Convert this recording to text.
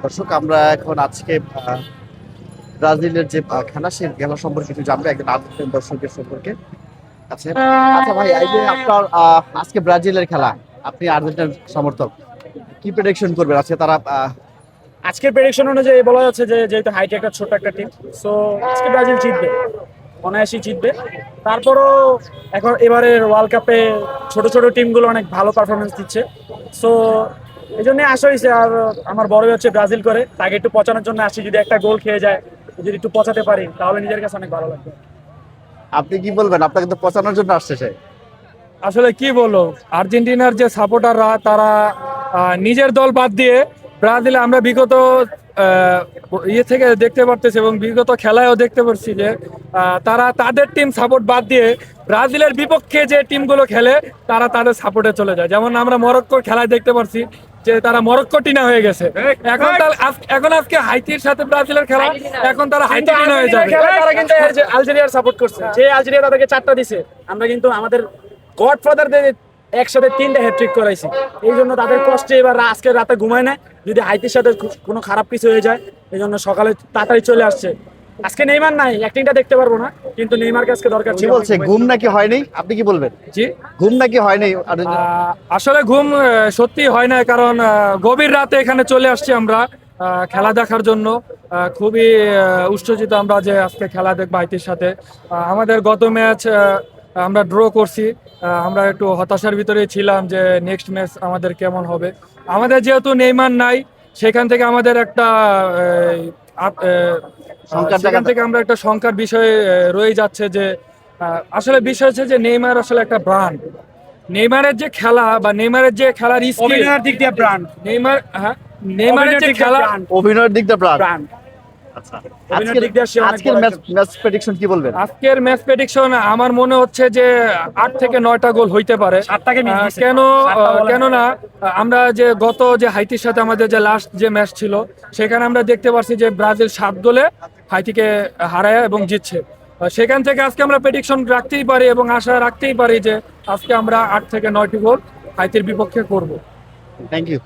দর্শক আমরা এখন আজকে ব্রাজিলের যে খেলা সেই খেলা সম্পর্কে একটু জানবো একজন আর্জেন্টিন দর্শকের সম্পর্কে আছে। আচ্ছা ভাই, এই যে আপনার আজকে ব্রাজিলের খেলা, আপনি আর্জেন্টিনার সমর্থক, কি প্রেডিকশন করবেন? আছে তারা আজকের প্রেডিকশন অনুযায়ী বলা যাচ্ছে যে যেহেতু হাইটি একটা ছোট একটা টিম, সো আজকে ব্রাজিল জিতবে, অনায়াসই জিতবে। তারপরও এখন এবারের ওয়ার্ল্ড কাপে ছোট ছোট টিমগুলো অনেক ভালো পারফরমেন্স দিচ্ছে, সো এই জন্য আশা হয়েছে। আর আমার বড় ভাই হচ্ছে ব্রাজিল করে, তাকে একটু পচানোর জন্য আসি, যদি একটা গোল খেয়ে যায়, যদি একটু পচাতে পারি তাহলে নিজের কাছে অনেক ভালো লাগবে। আপনি কি বলবেন? আপনাকে তো পচানোর জন্য আসছে সে। আসলে কি বলবো, আর্জেন্টিনার যে সাপোর্টাররা তারা নিজের দল বাদ দিয়ে ব্রাজিলে আমরা বিগত আহ, ইয়ে থেকে দেখতে পারতেছি এবং বিগত খেলায়ও দেখতে পাচ্ছি যে তারা তাদের টিম সাপোর্ট বাদ দিয়ে ব্রাজিলের বিপক্ষে যে টিমগুলো খেলে তারা তাদের সাপোর্টে চলে যায়। যেমন আমরা মরক্কোর খেলায় দেখতে পাচ্ছি যে তারা মরক্কো টিনা হয়ে গেছে। এখন আজকে হাইতির সাথে ব্রাজিলের খেলা, এখন তারা হাইতি টিনা হয়ে যাবে। তারা কিন্তু আলজেরিয়ার সাপোর্ট করছে, যে আলজেরিয়া তাদেরকে 4টা দিছে। আমরা কিন্তু আমাদের গডফাদারদের একসাথে 3টা হ্যাট্রিক করাইছি, এই জন্য তাদের কষ্টে এবার আজকে রাতে ঘুমায় না, যদি হাইতির সাথে কোনো খারাপ কিছু হয়ে যায়। এই জন্য সকালে তাড়াতাড়ি চলে আসছে। আজকে নেইমার নাই, অ্যাক্টিংটা দেখতে পারবো না, কিন্তু নেইমারকে আজকে দরকার কি ছিল। বলছে, ঘুম নাকি হয়নি? আপনি কি বলবেন? জি, ঘুম নাকি হয়নি? আসলে ঘুম সত্যি হয় না, কারণ গভীর রাতে এখানে চলে আসছি আমরা খেলা দেখার জন্য। খুবই উত্তেজিত আমরা যে আজকে খেলা দেখবো হাইতির সাথে। আমাদের গত ম্যাচ আমরা ড্র করছি, আমরা একটু হতাশার ভিতরে ছিলাম যে নেক্সট ম্যাচ আমাদের কেমন হবে। আমাদের যেহেতু নেইমার নাই, সেখান থেকে আমাদের একটা সেখান থেকে আমরা একটা শঙ্কার বিষয় রয়ে যাচ্ছে যে আসলে বিষয় হচ্ছে যে নেইমার আসলে একটা ব্র্যান্ড। নেইমারের যে খেলা বা নেইমারের যে খেলার স্কিল, অভিনয়ের দিক দিয়ে ব্র্যান্ড, নেইমার হ্যাঁ নেইমারের যে খেলা, অভিনয়ের দিকটা ব্রান্ড। ব্র্যান্ড। আচ্ছা, অভিনয়ের দিক দিয়ে সে অনেক আজকের বড় ম্যাচ প্রেডিকশন কি বলবেন? আজকের ম্যাচ প্রেডিকশন আমার মনে হচ্ছে যে 8 থেকে 9টা গোল হইতে পারে। 7টাকে মিস দিছে। কেননা আমরা যে গত যে হাইতির সাথে আমাদের যে লাস্ট যে ম্যাচ ছিল, সেখানে আমরা দেখতে পাচ্ছি যে ব্রাজিল 7 গোলে হাইতিকে হারায় এবং জিতছে। সেখান থেকে আজকে আমরা প্রেডিকশন রাখতেই পারি এবং আশা রাখতেই পারি যে আজকে আমরা 8 থেকে 9টি গোল হাইতির বিপক্ষে করব। Thank you.